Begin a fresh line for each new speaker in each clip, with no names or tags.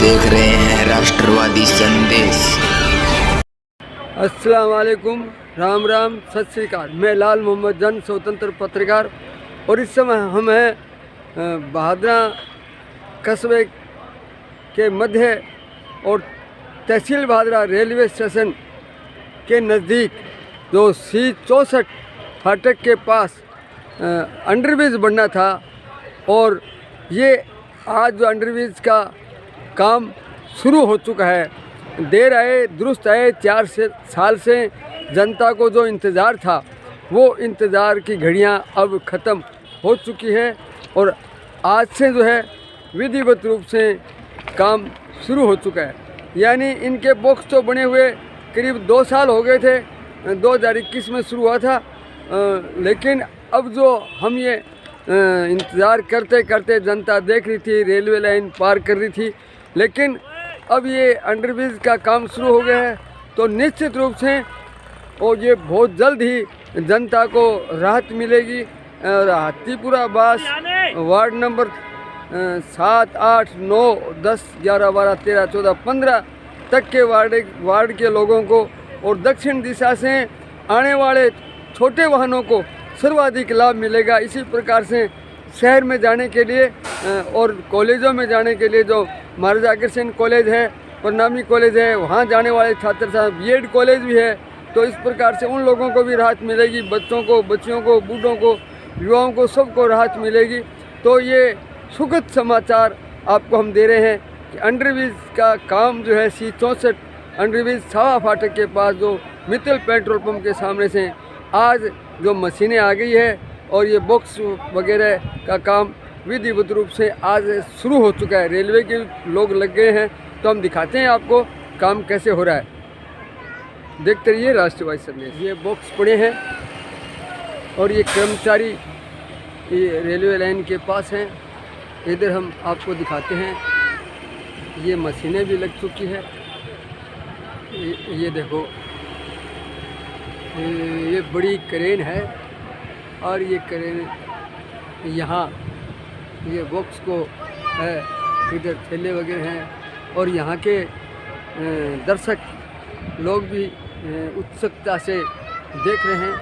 देख रहे हैं राष्ट्रवादी संदेश।
अस्सलाम वालेकुम, राम राम, सत श्री अकाल। मैं लाल मोहम्मद जन स्वतंत्र पत्रकार और इस समय हम हैं बहादरा कस्बे के मध्य और तहसील बहादरा रेलवे स्टेशन के नज़दीक जो C64 फाटक के पास अंडरब्रिज बनना था और ये आज जो अंडरब्रिज का काम शुरू हो चुका है। देर आए दुरुस्त आए, 4 साल से जनता को जो इंतज़ार था वो इंतज़ार की घड़ियां अब ख़त्म हो चुकी है और आज से जो है विधिवत रूप से काम शुरू हो चुका है। यानी इनके बॉक्स तो बने हुए करीब 2 साल हो गए थे, 2021 में शुरू हुआ था, लेकिन अब जो हम ये इंतज़ार करते करते जनता देख रही थी, रेलवे लाइन पार कर रही थी, लेकिन अब ये अंडरब्रिज का काम शुरू हो गया है तो निश्चित रूप से और ये बहुत जल्द ही जनता को राहत मिलेगी। और हाथीपुरा बास वार्ड नंबर 7, 8, 9, 10, 11, 12, 13, 14, 15 तक के वार्ड के लोगों को और दक्षिण दिशा से आने वाले छोटे वाहनों को सर्वाधिक लाभ मिलेगा। इसी प्रकार से शहर में जाने के लिए और कॉलेजों में जाने के लिए जो महाराजा अग्रसेन कॉलेज है, प्रणामी कॉलेज है, वहाँ जाने वाले छात्र छात्र, बीएड कॉलेज भी है, तो इस प्रकार से उन लोगों को भी राहत मिलेगी, बच्चों को, बच्चियों को, बूढ़ों को, युवाओं को, सबको राहत मिलेगी। तो ये सुखद समाचार आपको हम दे रहे हैं कि अंडरब्रिज का काम जो है C64 अंडरब्रिज सावा फाटक के पास जो मित्तल पेट्रोल पंप के सामने से आज जो मशीनें आ गई है और ये बॉक्स वगैरह का काम विधिवत रूप से आज शुरू हो चुका है। रेलवे के लोग लग गए हैं, तो हम दिखाते हैं आपको काम कैसे हो रहा है। देखते रहिए राष्ट्रवादी संदेश। ये बॉक्स पड़े हैं और ये कर्मचारी ये रेलवे लाइन के पास हैं। इधर हम आपको दिखाते हैं, ये मशीनें भी लग चुकी है। ये देखो, ये बड़ी क्रेन है और ये क्रेन यहाँ ये बॉक्स को है, इधर थैले वगैरह हैं और यहाँ के दर्शक लोग भी उत्सुकता से देख रहे हैं।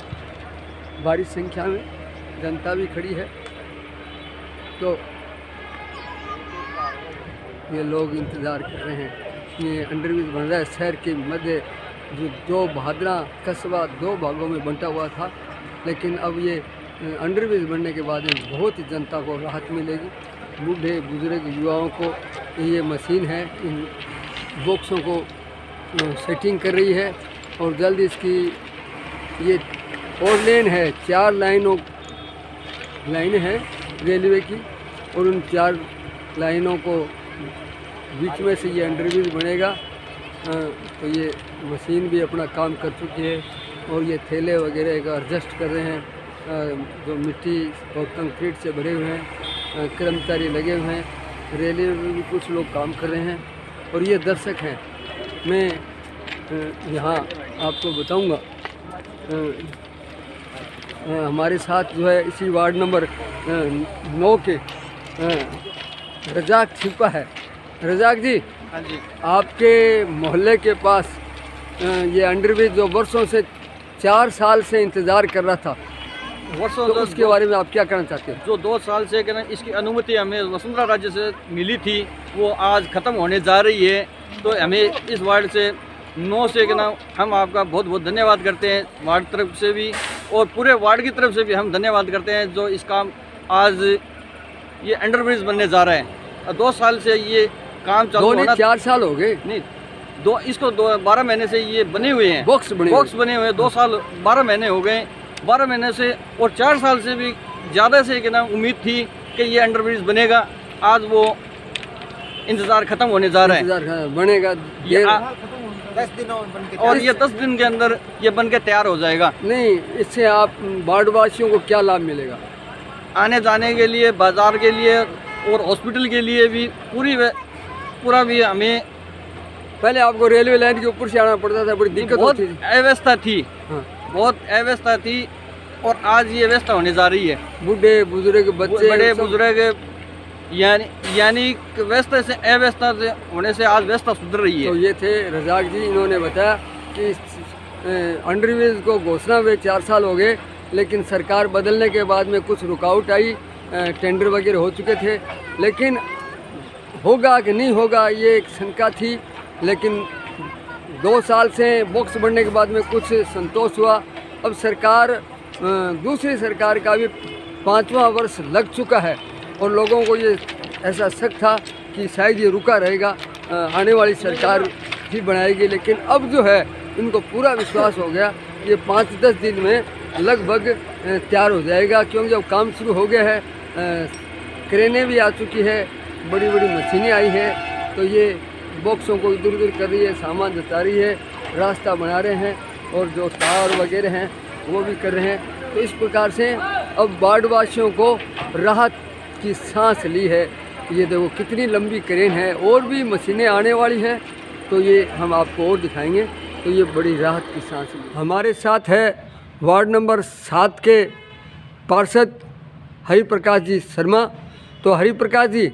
भारी संख्या में जनता भी खड़ी है, तो ये लोग इंतज़ार कर रहे हैं। ये अंडरब्रिज बन रहा है शहर के मध्य, जो बहादरा कस्बा 2 भागों में बंटा हुआ था, लेकिन अब ये अंडरब्रिज बनने के बाद में बहुत ही जनता को राहत मिलेगी। बूढ़े बुजुर्ग युवाओं को ये मशीन है इन बॉक्सों को सेटिंग कर रही है और जल्द इसकी ये और लेन है, 4 लाइनें हैं रेलवे की और उन 4 लाइनों को बीच में से ये अंडरब्रिज बनेगा। तो ये मशीन भी अपना काम कर चुकी है और ये थैले वगैरह का एडजस्ट कर रहे हैं, जो मिट्टी और कंक्रीट से भरे हुए हैं। कर्मचारी लगे हुए हैं, रेलवे में भी कुछ लोग काम कर रहे हैं और ये दर्शक हैं। मैं यहाँ आपको बताऊँगा, हमारे साथ जो है इसी वार्ड नंबर 9 के रजाक छिपा है। रजाक जी,
हाँ जी,
आपके मोहल्ले के पास ये अंडरब्रिज जो वर्षों से 4 साल से इंतज़ार कर रहा था,
वर्षों
तो उसके बारे में आप क्या कहना चाहते हैं?
जो 2 साल से कि ना इसकी अनुमति हमें वसुंधरा राज्य से मिली थी, वो आज ख़त्म होने जा रही है। तो हमें इस वार्ड से 9 से कि ना हम आपका बहुत बहुत धन्यवाद करते हैं, वार्ड तरफ से भी और पूरे वार्ड की तरफ से भी हम धन्यवाद करते हैं जो इस काम आज ये अंडरब्रिज बनने जा रहा है। 2 साल से ये काम चालू होना,
4 साल हो गए
नहीं, 12 महीने से ये बने हुए हैं, बॉक्स बने हुए हैं। 2 साल 12 महीने हो गए, 12 महीने से और 4 साल से भी ज़्यादा से कि ना उम्मीद थी कि ये अंडरब्रिज बनेगा। आज वो इंतज़ार ख़त्म होने जा रहा है,
बनेगा
10 दिनों और ये 10 दिन के अंदर ये बन के तैयार हो जाएगा।
नहीं, इससे आप वार्डवासियों को क्या लाभ मिलेगा?
आने जाने के लिए, बाज़ार के लिए और हॉस्पिटल के लिए भी पूरा भी हमें
पहले आपको रेलवे लाइन के ऊपर से आना पड़ता था, बड़ी दिक्कत होती थी,
अव्यवस्था थी।
हाँ।
बहुत अव्यवस्था थी और आज ये व्यवस्था होने जा रही है।
बूढ़े बुजुर्ग बच्चे
बड़े बुजुर्ग यानी व्यवस्था से अव्यवस्था से होने से आज व्यवस्था सुधर रही है।
तो ये थे रजाक जी, इन्होंने बताया कि अंडरब्रिज को घोषणा हुए 4 साल हो गए, लेकिन सरकार बदलने के बाद में कुछ रुकावट आई, टेंडर वगैरह हो चुके थे, लेकिन होगा कि नहीं होगा ये एक शंका थी। लेकिन 2 साल से बॉक्स बनने के बाद में कुछ संतोष हुआ। अब सरकार दूसरी सरकार का भी 5वां वर्ष लग चुका है और लोगों को ये ऐसा शक था कि शायद ये रुका रहेगा, आने वाली सरकार ही बनाएगी, लेकिन अब जो है इनको पूरा विश्वास हो गया ये 5-10 दिन में लगभग तैयार हो जाएगा, क्योंकि अब काम शुरू हो गया है, क्रेनें भी आ चुकी है, बड़ी बड़ी मशीनें आई है, तो ये बॉक्सों को इधर उधर कर रही है, सामान जता रही है, रास्ता बना रहे हैं और जो तार वगैरह हैं वो भी कर रहे हैं। तो इस प्रकार से अब वार्डवासियों को राहत की सांस ली है। ये देखो कितनी लंबी क्रेन है, और भी मशीनें आने वाली है, तो ये हम आपको और दिखाएंगे। तो ये बड़ी राहत की सांस ली। हमारे साथ है वार्ड नंबर 7 के पार्षद हरिप्रकाश जी शर्मा। तो हरिप्रकाश जी,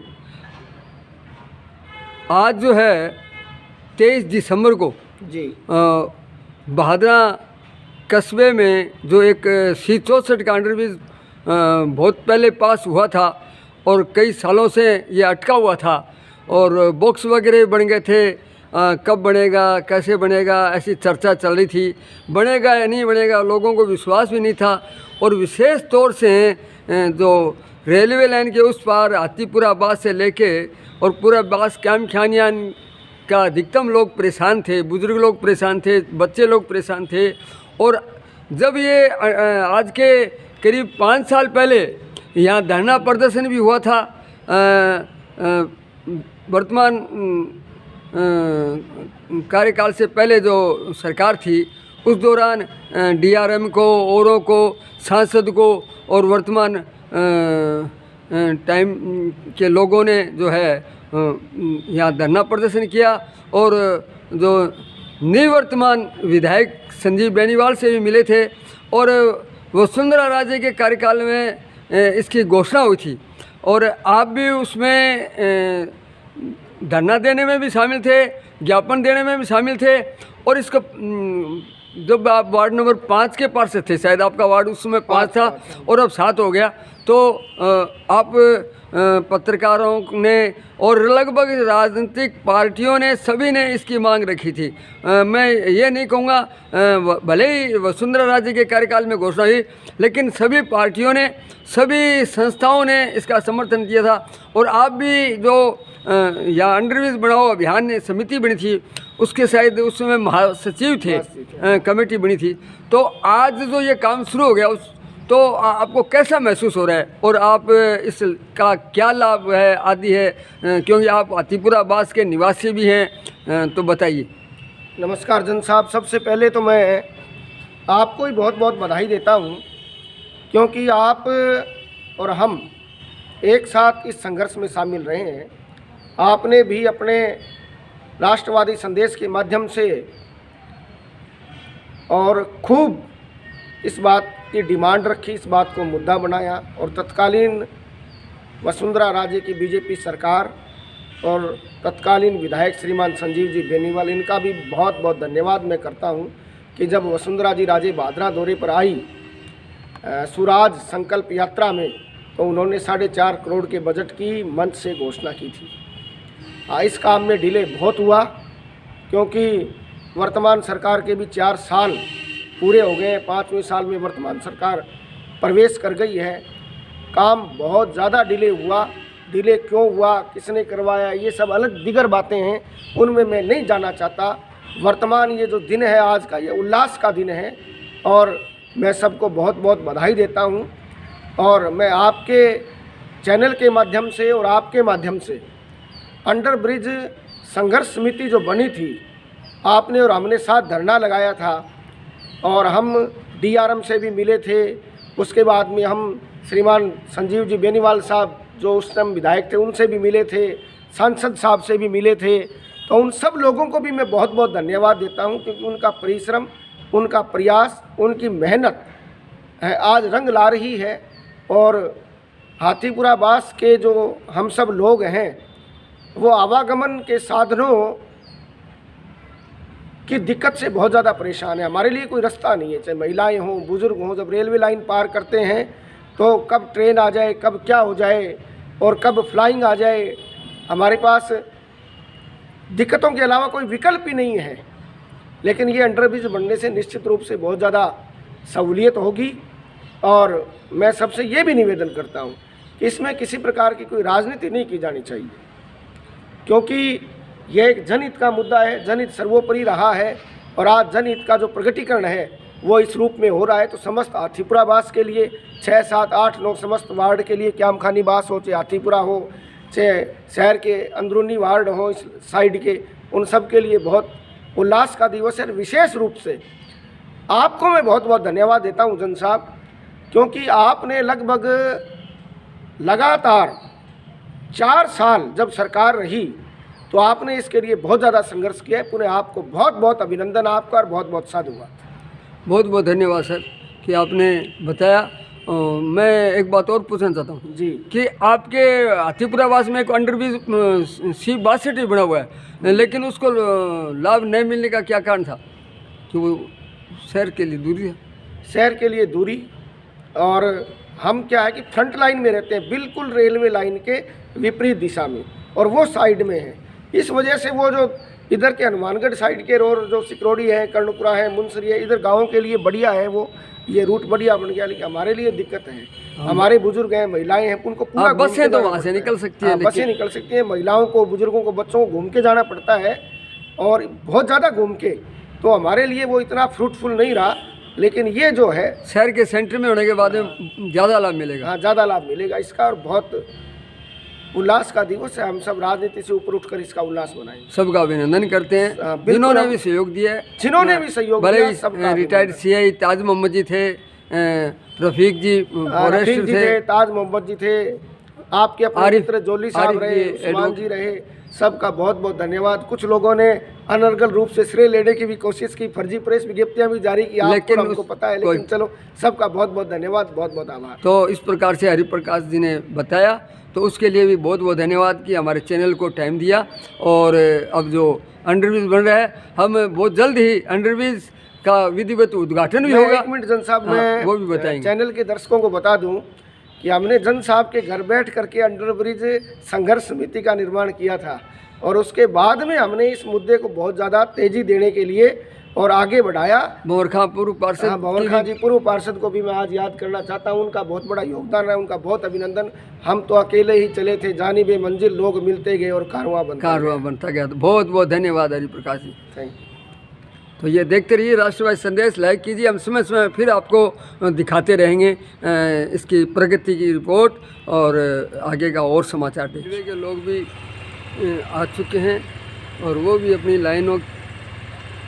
आज जो है 23 दिसंबर को
जी
बहादरा कस्बे में जो एक C64 का अंडरब्रिज बहुत पहले पास हुआ था और कई सालों से ये अटका हुआ था और बॉक्स वगैरह बन गए थे, कब बनेगा, कैसे बनेगा, ऐसी चर्चा चल रही थी। बनेगा या नहीं बनेगा लोगों को विश्वास भी नहीं था। और विशेष तौर से जो रेलवे लाइन के उस पार हाथीपुरा बास से लेके और पूरा बास कैम खानियान का अधिकतम लोग परेशान थे, बुजुर्ग लोग परेशान थे, बच्चे लोग परेशान थे। और जब ये आज के करीब 5 साल पहले यहाँ धरना प्रदर्शन भी हुआ था, वर्तमान कार्यकाल से पहले जो सरकार थी उस दौरान DRM को, औरों को, सांसद को और वर्तमान टाइम के लोगों ने जो है यहाँ धरना प्रदर्शन किया। और जो निवर्तमान विधायक संजीव बेनीवाल से भी मिले थे और वसुंधरा राजे के कार्यकाल में इसकी घोषणा हुई थी और आप भी उसमें धरना देने में भी शामिल थे, ज्ञापन देने में भी शामिल थे। और इसको जब आप वार्ड नंबर 5 के पार्षद थे, शायद आपका वार्ड उस समय 5 था और अब 7 हो गया, तो आप पत्रकारों ने और लगभग राजनीतिक पार्टियों ने सभी ने इसकी मांग रखी थी। मैं ये नहीं कहूँगा, भले ही वसुंधरा राजे के कार्यकाल में घोषणा हुई, लेकिन सभी पार्टियों ने, सभी संस्थाओं ने इसका समर्थन किया था। और आप भी जो या अंडरब्रिज बढ़ाओ अभियान समिति बनी थी, उसके शायद उस समय महासचिव थे, कमेटी बनी थी। तो आज जो ये काम शुरू हो गया तो आपको कैसा महसूस हो रहा है और आप इसका क्या लाभ है आदि है, क्योंकि आप हाथीपुरा बास के निवासी भी हैं, तो बताइए।
नमस्कार जन साहब, सबसे पहले तो मैं आपको ही बहुत बहुत बधाई देता हूँ, क्योंकि आप और हम एक साथ इस संघर्ष में शामिल रहे हैं। आपने भी अपने राष्ट्रवादी संदेश के माध्यम से और खूब इस बात की डिमांड रखी, इस बात को मुद्दा बनाया और तत्कालीन वसुंधरा राजे की बीजेपी सरकार और तत्कालीन विधायक श्रीमान संजीव जी बेनीवाल, इनका भी बहुत बहुत धन्यवाद मैं करता हूं कि जब वसुंधरा जी राजे बहादरा दौरे पर आई सुराज संकल्प यात्रा में, तो उन्होंने 4.5 करोड़ के बजट की मंच से घोषणा की थी। इस काम में डिले बहुत हुआ, क्योंकि वर्तमान सरकार के भी 4 साल पूरे हो गए हैं, 5वें साल में वर्तमान सरकार प्रवेश कर गई है। काम बहुत ज़्यादा डिले हुआ। डिले क्यों हुआ, किसने करवाया, ये सब अलग दिगर बातें हैं, उनमें मैं नहीं जाना चाहता। वर्तमान ये जो दिन है आज का, ये उल्लास का दिन है और मैं सबको बहुत बहुत बधाई देता हूँ। और मैं आपके चैनल के माध्यम से और आपके माध्यम से अंडरब्रिज संघर्ष समिति जो बनी थी, आपने और हमने साथ धरना लगाया था और हम DRM से भी मिले थे। उसके बाद में हम श्रीमान संजीव जी बेनीवाल साहब जो उस टाइम विधायक थे उनसे भी मिले थे, सांसद साहब से भी मिले थे। तो उन सब लोगों को भी मैं बहुत बहुत धन्यवाद देता हूं, क्योंकि उनका परिश्रम, उनका प्रयास, उनकी मेहनत है आज रंग ला रही है। और हाथीपुरा बास के जो हम सब लोग हैं वो आवागमन के साधनों की दिक्कत से बहुत ज़्यादा परेशान है। हमारे लिए कोई रास्ता नहीं है, चाहे महिलाएं हों, बुज़ुर्ग हों। जब रेलवे लाइन पार करते हैं तो कब ट्रेन आ जाए, कब क्या हो जाए और कब फ्लाइंग आ जाए, हमारे पास दिक्कतों के अलावा कोई विकल्प ही नहीं है। लेकिन ये अंडरब्रिज बनने से निश्चित रूप से बहुत ज़्यादा सहूलियत होगी। और मैं सबसे ये भी निवेदन करता हूँ कि इसमें किसी प्रकार की कोई राजनीति नहीं की जानी चाहिए, क्योंकि यह एक जनहित का मुद्दा है, जनहित सर्वोपरि रहा है। और आज जनहित का जो प्रगटीकरण है वो इस रूप में हो रहा है। तो समस्त हाथीपुरा बास के लिए 6, 7, 8, 9 समस्त वार्ड के लिए, क्यामखानी बास हो, चाहे हाथीपुरा हो, चाहे शहर के अंदरूनी वार्ड हो इस साइड के, उन सब के लिए बहुत उल्लास का दिवस है। विशेष रूप से आपको मैं बहुत बहुत धन्यवाद देता हूं जन साहब, क्योंकि आपने लगभग लगातार 4 साल जब सरकार रही तो आपने इसके लिए बहुत ज़्यादा संघर्ष किया है। पुनः आपको बहुत बहुत अभिनंदन आपका और बहुत बहुत साधुवाद।
बहुत बहुत धन्यवाद सर कि आपने बताया। मैं एक बात और पूछना चाहता हूँ
जी
कि आपके हाथीपुरा बास में एक अंडरब्रिज C62 बना हुआ है, लेकिन उसको लाभ नहीं मिलने का क्या कारण था? कि वो शहर के लिए दूरी है।
शहर के लिए दूरी, और हम क्या है कि फ्रंट लाइन में रहते हैं, बिल्कुल रेलवे लाइन के विपरीत दिशा में, और वो साइड में है। इस वजह से वो जो इधर के हनुमानगढ़ साइड के रोड जो सिकरोड़ी है, कर्णपुरा है, मुंसरी है, इधर गाँव के लिए बढ़िया है, वो ये रूट बढ़िया बन गया। लेकिन हमारे लिए दिक्कत है, हमारे बुजुर्ग हैं, महिलाएं हैं, उनको पूरा
बसें तो वहाँ से निकल सकती हैं,
बसें निकल सकती हैं, महिलाओं को, बुजुर्गों को, बच्चों को घूम के जाना पड़ता है, और बहुत ज़्यादा घूम के। तो हमारे लिए वो इतना फ्रूटफुल नहीं रहा। लेकिन ये जो है
शहर के सेंटर में होने के बाद में ज़्यादा लाभ मिलेगा।
हाँ, ज़्यादा लाभ मिलेगा इसका, और बहुत उल्लास का दिवस है। हम सब राजनीति से ऊपर उठकर इसका उल्लास मनाएंगे।
सबका अभिनंदन करते हैं जिन्होंने भी सहयोग दिया है,
जिन्होंने भी सहयोग
भले
दिया,
ही
सबका
रिटायर्ड CI ताज मोहम्मद जी थे, रफीक जी फॉरेस्ट थे,
ताज मोहम्मद जी थे, आपके अपने मित्र जोली साहब रहे, उस्मान जी रहे, सबका बहुत बहुत धन्यवाद। कुछ लोगों ने अनर्गल रूप से श्रेय लेने की भी कोशिश की, फर्जी प्रेस विज्ञप्तियां भी जारी की, आपको हमको पता है, लेकिन चलो सबका बहुत बहुत धन्यवाद, बहुत बहुत आभार।
तो इस प्रकार से हरिप्रकाश जी ने बताया, तो उसके लिए भी बहुत बहुत धन्यवाद कि हमारे चैनल को टाइम दिया। और अब जो अंडरब्रिज बन रहा है, हम बहुत जल्द ही अंडरब्रिज का विधिवत उद्घाटन भी होगा।
1 मिनट जन साहब, मैं
वो भी बताएंगे।
चैनल के दर्शकों को बता दूं कि हमने जन साहब के घर बैठ करके अंडरब्रिज संघर्ष समिति का निर्माण किया था, और उसके बाद में हमने इस मुद्दे को बहुत ज़्यादा तेजी देने के लिए और आगे बढ़ाया।
भंवर खां पूर्व पार्षद,
भंवर खां जी पूर्व पार्षद को भी मैं आज याद करना चाहता हूं। उनका बहुत बड़ा योगदान है, उनका बहुत अभिनंदन। हम तो अकेले ही चले थे, जानिबे मंजिल, लोग मिलते गए और कारवां बनता गया। तो बहुत बहुत धन्यवाद हरिप्रकाश जी, थैंक यू।
तो ये देखते रहिए राष्ट्रवादी संदेश, लाइक कीजिए। हम समय समय फिर आपको दिखाते रहेंगे इसकी प्रगति की रिपोर्ट और आगे का और समाचार। रेलवे के लोग भी आ चुके हैं, और वो भी अपनी लाइनों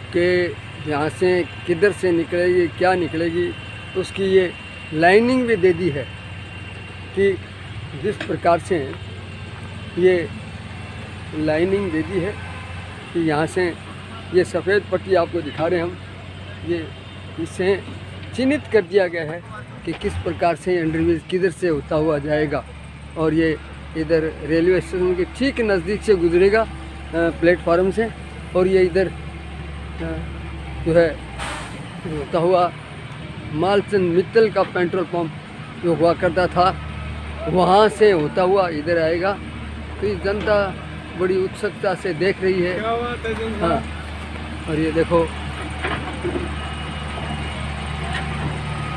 के यहाँ से किधर से निकलेगी, क्या निकलेगी, उसकी ये लाइनिंग भी दे दी है कि जिस प्रकार से ये लाइनिंग दे दी है कि यहाँ से ये सफ़ेद पट्टी आपको दिखा रहे हैं हम, ये इससे चिन्हित कर दिया गया है कि किस प्रकार से अंडरब्रिज किधर से होता हुआ जाएगा, और ये इधर रेलवे स्टेशन के ठीक नज़दीक से गुजरेगा प्लेटफार्म से, और ये इधर जो है होता हुआ मालचंद मित्तल का पेट्रोल पंप जो हुआ करता था, वहाँ से होता हुआ इधर आएगा। तो ये जनता बड़ी उत्सुकता से देख रही है। हाँ, और ये देखो,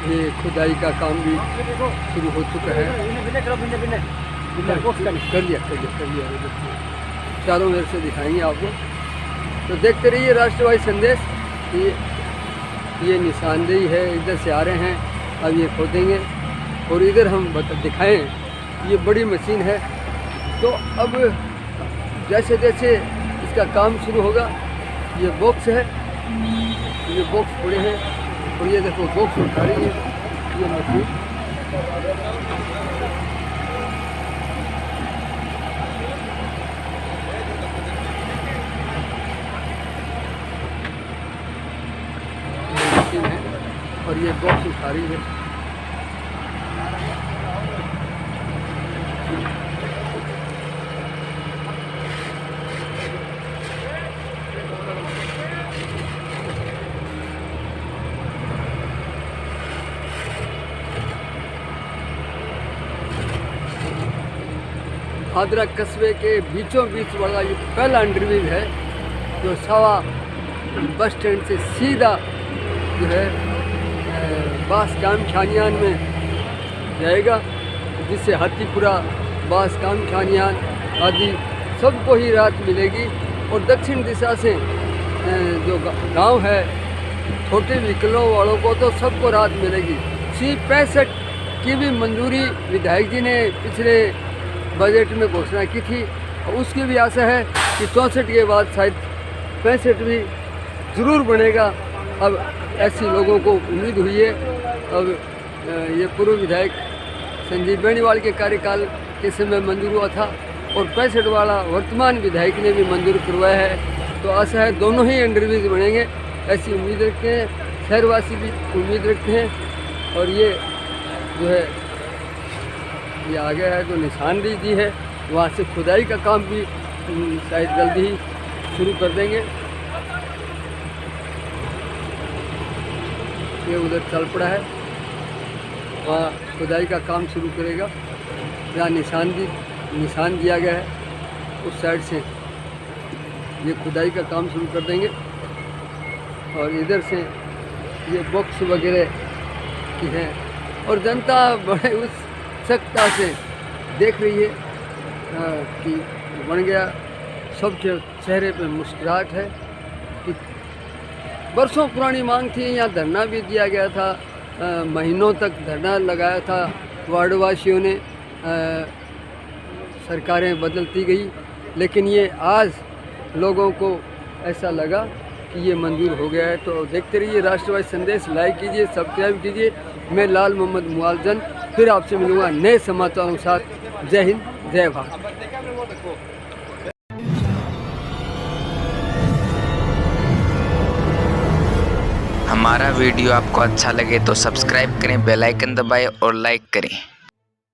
ये खुदाई का काम भी शुरू हो चुका है। कर लिया चारों मेरे से दिखाएंगे आपको। तो देखते रहिए राष्ट्रवादी संदेश। ये निशानदेही है, इधर से आ रहे हैं, अब ये खोदेंगे, और इधर हम दिखाएं, ये बड़ी मशीन है। तो अब जैसे जैसे इसका काम शुरू होगा, ये बॉक्स है, ये बॉक्स पड़े हैं, और ये देखो बॉक्स उठा रही है ये मशीन। और ये बॉक्स उठा रही है। भादरा कस्बे के बीचों बीच वाला ये पहला अंडरब्रिज है जो सवा बस स्टैंड से सीधा जो है बास काम छानियान में जाएगा, जिससे हाथीपुरा, बास काम छानियान आदि सबको ही राहत मिलेगी। और दक्षिण दिशा से जो गांव है छोटे व्हीकलों वालों को तो सबको राहत मिलेगी। C65 की भी मंजूरी विधायक जी ने पिछले बजट में घोषणा की थी और उसकी भी आशा है कि 64 के बाद शायद 65 भी ज़रूर बनेगा। अब ऐसी लोगों को उम्मीद हुई है। अब ये पूर्व विधायक संजीव बेनीवाल के कार्यकाल के समय मंजूर हुआ था और 65 वाला वर्तमान विधायक ने भी मंजूर करवाया है। तो आशा है दोनों ही अंडरब्रिज बनेंगे, ऐसी उम्मीद रखते हैं। शहरवासी भी उम्मीद रखते हैं। और ये जो है ये आगे है जो निशानदेही दी है, वहाँ से खुदाई का काम भी शायद जल्दी ही शुरू कर देंगे। ये उधर चल पड़ा है, वहाँ खुदाई का काम शुरू करेगा। जहाँ निशान दिया गया है उस साइड से ये खुदाई का काम शुरू कर देंगे। और इधर से ये बॉक्स वगैरह की है और जनता बड़े उत्सुकता से देख रही है कि बन गया। सबके चेहरे पे मुस्कुराहट है कि बरसों पुरानी मांग थी। यहाँ धरना भी दिया गया था, महीनों तक धरना लगाया था वार्डवासियों ने। सरकारें बदलती गई, लेकिन ये आज लोगों को ऐसा लगा कि ये मंजूर हो गया है। तो देखते रहिए राष्ट्रवादी संदेश, लाइक कीजिए, सब्सक्राइब कीजिए। मैं लाल मोहम्मद मुआलजन फिर आपसे मिलूँगा नए समाचारों के साथ। जय हिंद, जय भारत।
हमारा वीडियो आपको अच्छा लगे तो सब्सक्राइब करें, बेल आइकन दबाएं और लाइक करें।